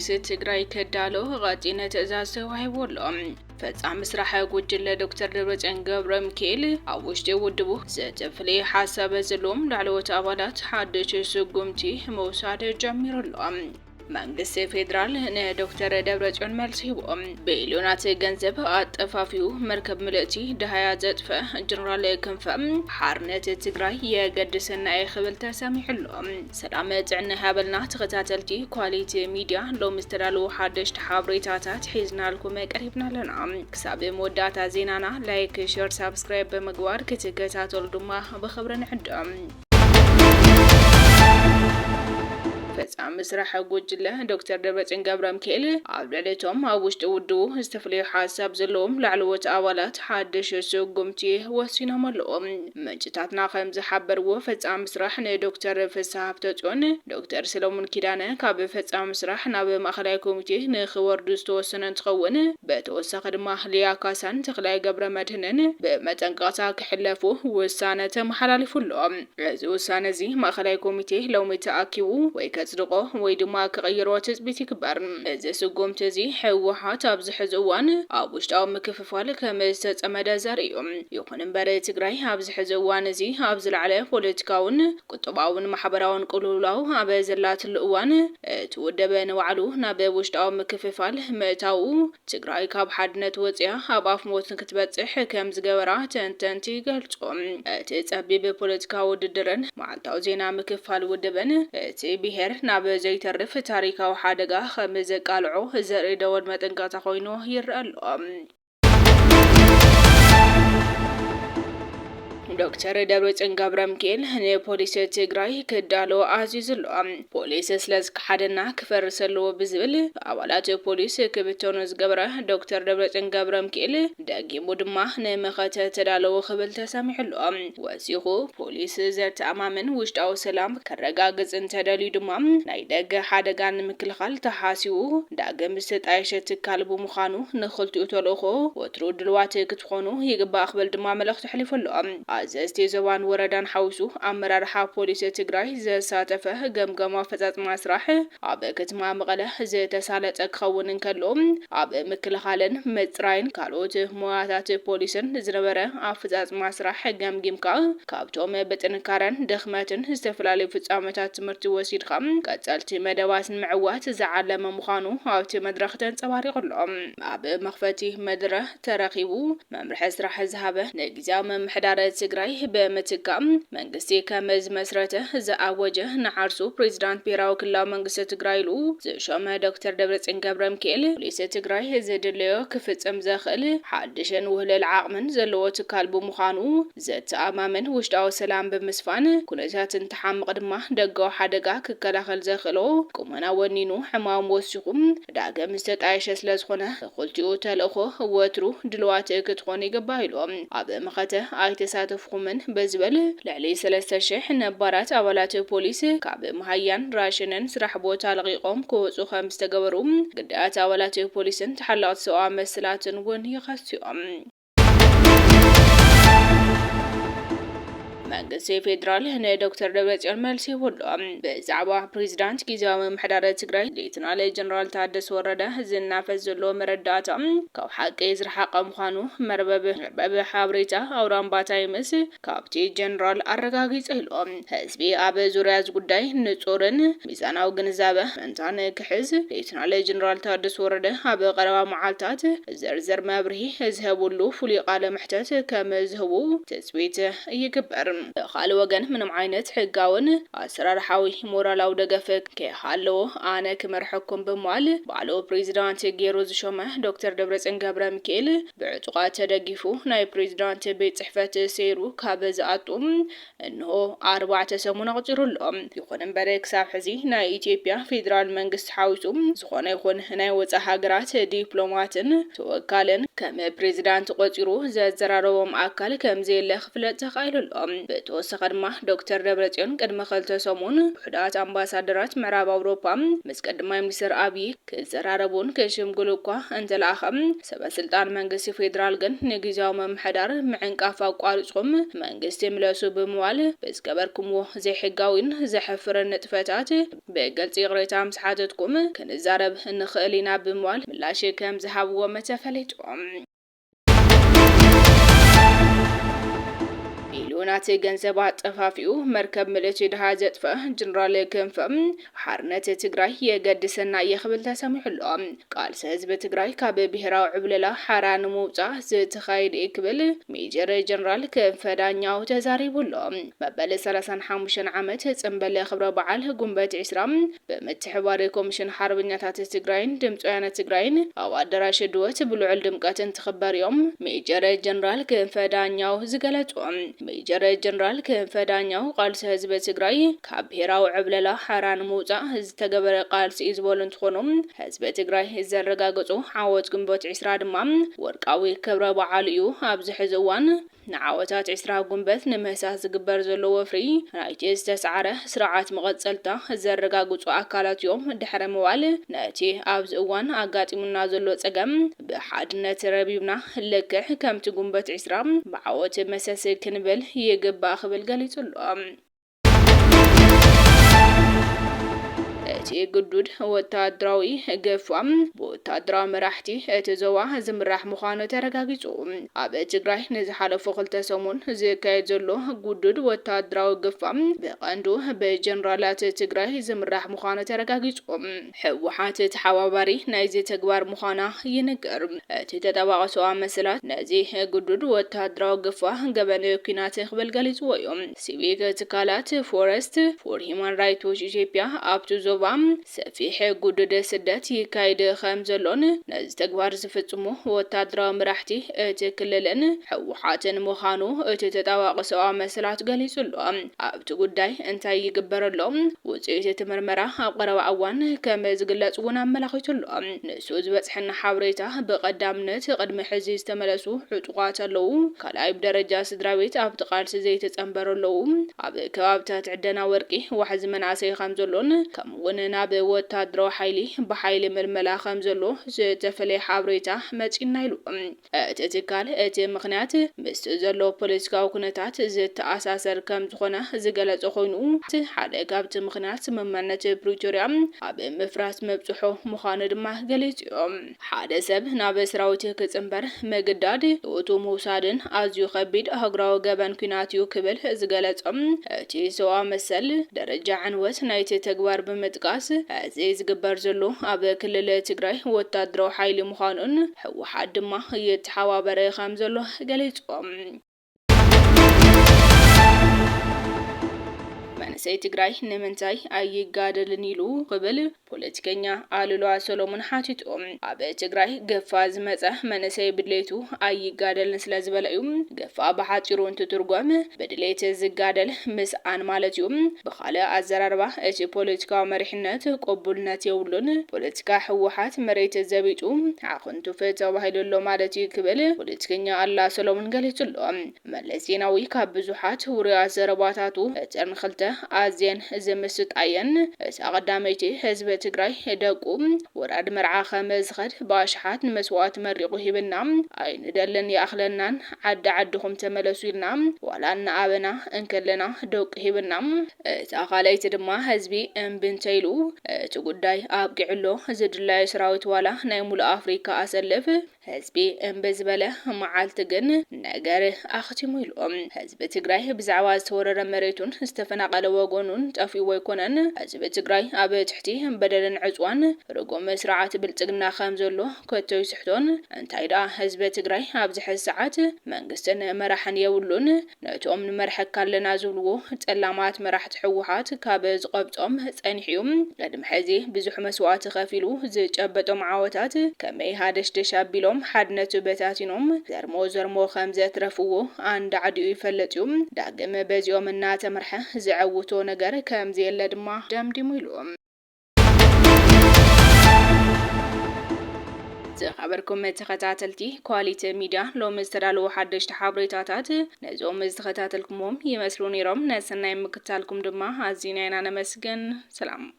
ፖሊስ ትግራይ ከዳሎ ጋጭነ ትእዛዝ ተዋሂብሎም ፈጻሚ ስራሕ ጉጅለ ዶክተር ደብረጽዮን ገብረ ሚካኤል ኣብ ውሽጢ ውድቡ ዝተፍለየ ሓሳብ ዘሎም ላዕለዎት አባላት ሓድሽ ስጉምቲ መውሳድ ጀሚሮሎም መንግስት ፌደራል ዶክተር ደብረጽዮን መልስ ሂቦም በኢሊዮናት ገንዘብ አጠፋፊው መርከብ ምልእቲ ደሃያ ዘጥፈ ጀነራል ክንፈም ሓርነት ትግራይ የገድስና ይኽብል ተሰሚዕሎም ሰላም ጥዕና ሃበልና ተኸታተልቲ ኳሊቲ ሚዲያ ሎም ዝተዳለው ሓድሽ ሓበሬታታት ሒዝናልኩም ቀሪብና ለና ክሳብ መወዳእታ ዜናና ላይክ ሼር ሰብስክራይብ በመግባር ክትከታተሉ ድማ በኸብረን ዕድም ፈጻሚ ስራሕ ጉጅለ ዶክተር ደብረጽዮን ገብረ ሚካኤል ኣብ ልዕለቶም ኣብ ውሽጢ ውድቡ ዝተፍለየ ሓሳብ ዘለዎም ላዕለዎት አባላት ሓድሽ ስጉምቲ ወሲኖም ኣለዎም ምንጭታትና ከም ዝሓበርዎ ፈጻሚ ስራሕ ንዶክተር ፍስሓ ሃብተጽዮን ዶክተር ሰለሞን ኪዳነ ካብ ፈጻሚ ስራሕ ናብ ማእከላይ ኮሚቴ ንኽወርዱ ዝተወሰነ እንትኸውን በተወሳኺ ድማ ልያ ካሳን ተክላይ ገብረ መድህንን ብመጠንቀቕታ ክሕለፉ ውሳነ ተመሓላሊፉሎም እዚ ውሳነ እዚ ማእከላይ ኮሚቴ ሎሚ ተኣኪቡ ወይ ጽድቆ ወይ ድማ ከቀይሮ ትጽቢት ይክበር እዚ ስጉምቲ እዚ ህወሓት ኣብ ዝሕዝ እዋን ኣብ ውሽጣዊ ምክፍፋል ከም ዝተጸመደ ዘርእዮም ይኹን እምበር ትግራይ ኣብ ዝሕዝ እዋን እዚ ኣብ ዝለዓለ ፖለቲካውን ቁጠባውን ማሕበራውን ቅልውላው ኣብ ዘላትሉ እዋን ትውደበ ንባዕሉ ናብ ውሽጣዊ ምክፍፋል ምእታው ትግራይ ካብ ሓድነት ወጽያ ኣብ ኣፍ ሞት ክትበጽሕ ከም ዝገበራ ተንተንቲ ገልጾም እቲ ጸቢብ ፖለቲካዊ ውድድርን ማዕልታዊ ዜና ምክፋል ውድብን እቲ ብሄር ናብ ዘይተርፍ ታሪካዊ ሓደጋ ከም ዘቃልዑ ዘርኢ ደወል መጠንቀቕታ ኮይኑ ይረአ ኣሎ ዶክተር ደብረጽዮን ገብረ ሚካኤል ፖሊስ ትግራይ ከዳሎ ኣዚዝሎም ፖሊስ ስለዝከሓደና ክፈርሰሎ ብዝብል አባላት ፖሊስ ክብተኑ ዝገበረ ዶክተር ደብረጽዮን ገብረ ሚካኤል ደጊሙ ድማ ንመኸተ ተዳለው ክብል ተሰሚዕሎም ወሲኹ ፖሊስ ዘተኣማምን ውሽጣዊ ሰላም ከረጋግጽ እንተደልዩ ድማ ናይ ደገ ሓደጋን ምክልኻል ተሓሲቡ ዳግም ዝተጣየሸ ትካል ብምዃኑ ንኽልቲኡ ተልእኾ ወትሩ ድልዋት ክትኾኑ ይግባእ ክብል ድማ መልእኽቲ ሕሊፉሎም ዘስቲ ዘባን ወረዳን ሓውሱ ኣመራርሓ ፖሊስ ትግራይ ዘሳተፈ ገምገማ ፈጻጽማ ስራሕ ኣብ ከተማ መቐለ ዝተሳለጠ ክኸውን እንከሎ ኣብ ምክልኻልን መጽራይን ካልኦት ሞያታት ፖሊስን ዝነበረ ኣፈጻጽማ ስራሕ ገምጊምካ ካብቶም በጥንካረን ድኽመትን ዝተፈላለዩ ፍጻመታት ትምህርቲ ወሲድካ ቀጸልቲ መደባትን ምዕዋት ዝዓለመ ምዃኑ ኣብቲ መድረኽ ተንጸባሪቑሎም ኣብ መኽፈቲ መድረኽ ተረኺቡ መምርሒ ስራሕ ዝሃበ ንግዚያዊ ምምሕዳር ትግራይ በመትካም መንግስቲ ከመዝ መስረተ ዘኣወጀ ንዓርሱ ፕሬዝዳንት ብሔራዊ ክልላዊ መንግስቲ ትግራይ ሉ ዝሾመ ዶክተር ደብረጽዮን ገብረ ሚካኤል ፖሊስ ትግራይ ዘድልዮ ክፍጽም ዘኽእል ሓድሽን ውህልል ዓቕምን ዘለዎ ትካል ብምዃኑ ዘተኣማምን ውሽጣዊ ሰላም ብምስፋን ኩነታትን ተሓምቕ ድማ ደጋዊ ሓደጋ ክከላኸል ዘኽእሎ ቁመና ወኒኑ ሕማም ወሲኹም ዳግም ዝተጣየሸ ስለዝኾነ ክልቲኡ ተልእኾ ወትሩ ድልዋት ክትኾኑ ይግባእ ኢሎም ኣብ መኸተ ኣይተሳተፉ ኹምን በዝበል ልዕሊ 3000 ነባራት አባላት ፖሊስ ካብ መሃያን ራሽንን ስራሕ ቦታ ለቂቆም ክወጹ ከም ዝተገበሩ ግዳያት አባላት ፖሊስን ተሓላቕቲ ሰብኣዊ መስላትን ውን ይኸስዮም መንግስት ፌደራል ዶክተር ደብረጽዮን መልስ ይብሎም በዛዕባ ፕሬዝዳንት ጊዜያዊ ምምሕዳር ትግራይ ሌተናል ጀነራል ታደሰ ወረደ ዝናፈስ ዘሎ መረዳእታ ካብ ሓቂ ዝረሓቐ ምዃኑ መርበብ ሓበሬታ ኣውራምባ ታይምስ ካብቲ ጀነራል ኣረጋጊጹ ኢሎም ህዝቢ ኣብ ዙርያ ጉዳይ ንጹርን ሚዛናዊ ግንዛበ እንታን ክሕዝ ሌተናል ጀነራል ታደሰ ወረደ ኣብ ቀረባ መዓልታት ዘርዘር መብርሂ ዝህብሉ ፍሉይ ቃለ መሕተት ከም ዝህቡ ተጽቢት ይግበር ካል ወገን ምንም ዓይነት ሕጋውን አሰራርሓዊ ሞራላዊ ደገፍ ከሃለው ኣነ ክመርሐኩም በማል ባሎ ፕሬዝዳንት ገይሩ ዝሾመ ዶክተር ደብረጽዮን ገብረ ሚካኤል ብዕጡቃት ተደጊፉ ናይ ፕሬዝዳንት ቤት ጽሕፈት ሰይሩ ካብ ዝኣጡም እንሆ 4 ሰሙን ኣቕፂሩሎም ይኹን እምበር ክሳብ ሕዚ ናይ ኢትዮጵያ ፌደራል መንግስቲ ሓዊሱ ዝኾነ ይኹን ናይ ወፃኢ ሃገራት ዲፕሎማትን ተወካልን ከም ፕሬዝዳንት ቆፂሩ ዘዘራረቦም ኣካል ከም ዘየለ ክፍለጥ ተኻኢሉሎም بتوسخ ድማ ዶክተር ደብረጽዮን ቅድመ ኸልተ ሰሙን ውሕዳት ኣምባሳደራት ምዕራብ ኣውሮፓ ምስ ቀዳማይ ሚኒስትር አብይ ክዘራረቡን ከሽምግሉ እኳ እንተለኣኸም ሰበስልጣን መንግስቲ ፌደራል ግን ንግዜያዊ መምሕዳር ምዕንቃፍ ኣቋሪጾም መንግስቲ ምለሱ ብምዋል ብዝገበርኩምዎ ዘይሕጋዊን ዘሕፍርን ንጥፈታት ብገልፂ ቅሬታ ምስ ሓተትኩም ክንዛረብ ንኽእል ኢና ብምዋል ምላሽ ከም ዝሃብዎ ተፈሊጦም ሚሊዮናት ገንዘብ አጠፋፊው መርከብ ምልእቲ ድሃ ዘጥፈ ጀነራል ክንፈም ሓርነት ትግራይ የገድሰና የኽብል ተሰሚሑሎ ቃልሲ ህዝቢ ትግራይ ካብ ብሔራዊ ዕብለላ ሓራን ምውፃእ ዝተኻይድ ክብል ሜጀር ጀነራል ክንፈ ዳኛው ተዛሪቡሎ መበል 35 ዓመት ጽምበለ ክብረ በዓል ጉንበት 20 በምትሕባር ኮሚሽን ሓርበኛታት ትግራይን ድምፂ ወያነ ትግራይን ኣብ ኣዳራሽ ድወት ብልዑል ድምቀትን ተኸበሪዮም ሜጀር ጀነራል ክንፈ ዳኛው ዝገለጹ ሜጀር ጀነራል ክንፈ ዳኛው ቃልሲ ህዝቢ ትግራይ ካብ ብሔራዊ ዕብለላ ሓራን ምውፃእ ዝተገበረ ቃልሲ ዝበሉ እንትኾኖም ህዝቢ ትግራይ ዘረጋገጹ ዓወት ግንቦት 20 ድማ ወርቃዊ ክብረ በዓል እዩ ኣብዚ ሕዚ እዋን ንዓወታት 20 ጉንበት ንምሕሳስ ዝግበር ዘሎ ወፍሪ ናይቲ ዝተሰዓረ ስርዓት መቐጸልታ ዘረጋግጹ ኣካላት እዮም ድሕረ ምዋል ነቲ ኣብዚ እዋን ኣጋጢሙና ዘሎ ጸገም ብሓድነት ረቢብና ልክዕ ከምቲ ጉንበት 20 ብዓወት መሰስ ክንብል ይግባእ ክብል ገሊጹሎ እቲ ግዱድ ወታደራዊ ገፋም ወታደራዊ መራሕቲ እቲ ዞባ ዝምራሕ ምዃኑ ተረጋጊጹ ኣብ ትግራይ ንዝሓለፉ 2 ሰሙን ዝካየድ ዘሎ ግዱድ ወታደራዊ ገፋም ብቐንዱ ብጀነራላት ትግራይ ዝምራሕ ምዃኑ ተረጋጊጹ ሕወሓት ተሓባባሪ ናይዚ ተግባር ምዃና ይንገር እቲ ተጠባቐሰ መሰላት ነዚ ግዱድ ወታደራዊ ገፋ ገበነ ኩናት ክብል ገሊጽዎ እዮም ሲቪክ ትካላት ፎረስት ፎር ሂውማን ራይትስ ዎች ኢትዮጵያ ኣብቲ ዞባ ሰፊሕ ጉድደ ስደት ይካይድ ከም ዘሎን ነዚ ተግባር ዝፍጽሙ ወታደራዊ መራሕቲ እቲ ክልልን ሕወሓትን ምዃኑ እቲ ተጠባቐሰ መሰላት ገሊጹሎ ኣብቲ ጉዳይ እንታይ ይግበረሎም ውጽኢት እቲ ምርመራ ኣብ ቀረባ እዋን ከም ዝግለጽ እውን ኣመላኺቱሎ ንሱ ዝበጽሕና ሓበሬታ ብቐዳምነት ቅድሚ ሕዚ ዝተመለሱ ዕጡቓት ኣለዉ ካልኣይ ደረጃ ስድራቤት ኣብቲ ቃልሲ ዘይተጸንበረለዉ ኣብ ከባብታት ዕደና ወርቂ ዋሕዚ መናእሰይ ከም ዘሎን ከምኡውን ናብ ወታደራዊ ሓይሊ ብሓይሊ ምልመላ ከም ዘሎ ዝተፈለየ ሓበሬታ መጺና ኢሉ እቲ ትካል እቲ ምኽንያት ምስ ዘሎ ፖለቲካዊ ኩነታት ዝተኣሳሰር ከም ዝኾነ ዝገለጸ ኮይኑ ሓደ ካብቲ ምኽንያት ስምምዕነት ፕሪቶሪያ ኣብ ምፍራስ መብጽሖ ምዃኑ ድማ ገሊጹ እዮም ሓደ ሰብ ናብ ሰራዊት ክጽምበር መግዳድ እቱ ምውሳድን ኣዝዩ ከቢድ ኣህጉራዊ ገበን ኩናት እዩ ክብል ዝገለጸም እቲ ሰዋ መሰል ደረጃ ዕንወት ናይቲ ተግባር ብምጥቃስ እዚ ዝግበር ዘሎ ኣብ ክልል ትግራይ ወታደራዊ ሓይሊ ምዃኑን ሕወሓት ድማ የተሓባበረ ከም ዘሎ ገሊጾም መንእሰይ ትግራይ ንምንታይ ኣይጋደልን ኢሉ ክብል ፖለቲከኛ ኣሉላ ሰሎሞን ሓቲቶም ኣብ ትግራይ ገፋ ዝመጸ መንእሰይ ብድሌቱ ኣይጋደልን ስለ ዝበለ እዩ ገፋ ብሓፂሩ እንትትርጎም ብድሌት ዝጋደል ምስኣን ማለት እዩ ብኻልእ ኣዘራርባ እቲ ፖለቲካዊ መሪሕነት ቅቡልነት የብሉን ፖለቲካ ሕወሓት መሬት ዘቢጡ ኣኹንቱ ተባሂሉሎ ማለት እዩ ክብል ፖለቲከኛ ኣሉላ ሰሎሞን ገሊጹሎ መለስ ዜናዊ ካብ ብዙሓት ውሩያት ዘረባታቱ እተን ክልተ ኣዝየን ዝምስጣየን እታ ቀዳመይቲ ህዝቢ ትግራይ ደቁ ወራድ መርዓ ከም ዝኸድ ባሽሓት ንመስዋዕት መሪቑ ሂብና ኣይንደልን ይኣኽለናን ዓዲኹም ተመለሱ ኢልና ዋላ ንኣበና እንከለና ደቁ ሂብና እታ ካልኣይቲ ድማ ህዝቢ እምብንተይሉ እቲ ጉዳይ ኣብቂዕሎ ዝድላይ ሰራዊት ዋላ ናይ ሙሉእ ኣፍሪካ ኣሰልፍ ህዝቢ እምብዝበለ መዓልቲ ግን ነገር ኣኽቲሙ ኢሎም ህዝቢ ትግራይ ብዛዕባ ዝተወረረ መሬቱን ዝተፈናቀለ ወገኑን ጠፊኡ ኣይኮነን ህዝቢ ትግራይ ኣብ ትሕቲ በደልን ዕፅዋን ርጉም ስርዓት ብልጽግና ከም ዘሎ ከተይ ስሕቶን እንታይ ዳ ህዝቢ ትግራይ ኣብ ዝሕዚ ሰዓት መንግስትን መራሕን የብሉን ነቶም ንመርሐካ ኣለና ዝብልዎ ጸላማት መራሕቲ ሕወሓት ካብ ዝቐብጾም ጸኒሕዮም ቅድሚ ሕዚ ብዙሕ መስዋዕቲ ከፊሉ ዝጨበጦም ዓወታት ከመይ ሃደሽደሽ ኣቢሎም ሓድነቱ በታቲኖም ዘርሞ ከም ዘትረፍዎ አንድ ዓዲኡ ይፈለጥ እዩ ዳግም በዚኦም እናተመርሐ ዝዕውቶ ነገር ከም ዘየለ ድማ ደምዲሙ ኢሎም نخبركم تخاتلتي كواليتي ميديا لو مستدالو حدش تحابريتاتات نزو مزتخاتلكمهم يمسلوني روم ناسنا يمكتالكم دما هازينينا نمسجن سلام